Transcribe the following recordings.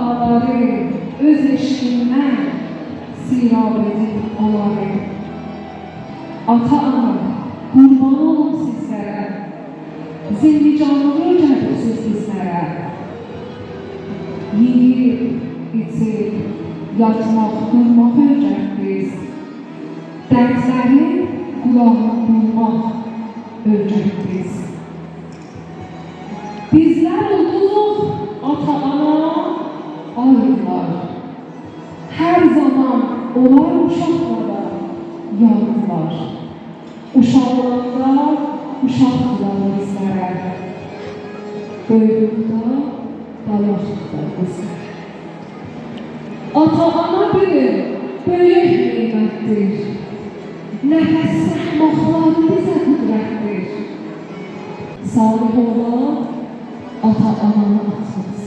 dağları öz eşkindən sirab edib onları. Ata-ana, qurban olun sizlərə, zillicanlı öyrədirsiniz bizlərə. Yeyib, içib, yatmaq, durmaq öyrətdiniz. Dərslərin qulağını bulmaq öyrətdiniz. Bizlər olduq, ata-ana, ayıqlar. Hər zaman onlar uşaqlara yardılar. Uşaqlığında uşaqdılar bizlərə. Böyüklükdə dayaqdılar bizlərə. Ata-ana bilir, böyük neymətdir. Nəfəs səxmaqları bizə qüdrətdir. Salih olan ata-ananı atmaz.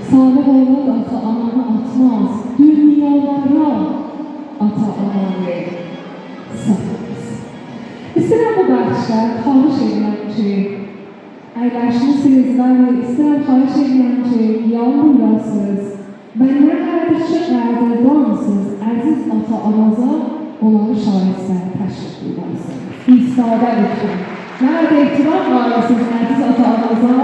Salih olan ata-ananı atmaz. Dünyalara ata-ananı satmaz. İstəyirəm bu bəxşdə xahiş edirəm ki, əyləşmisiniz və istəyirəm xahiş edirəm ki, yan buyurasınız və nə qədərcə qədərdansınız əziz ata-anaza onları şahistə təşrif buyurasınız. İstifadə etkin. Nə qədər ehtiram varlısınız əziz ata-anaza?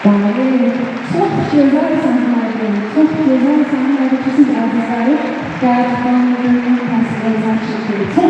Bəli, çox gözəl səhnədir, çox gözəl səhnədir ki, siz əzizləri qəlbbanlığından təsvirə çəkirsiniz.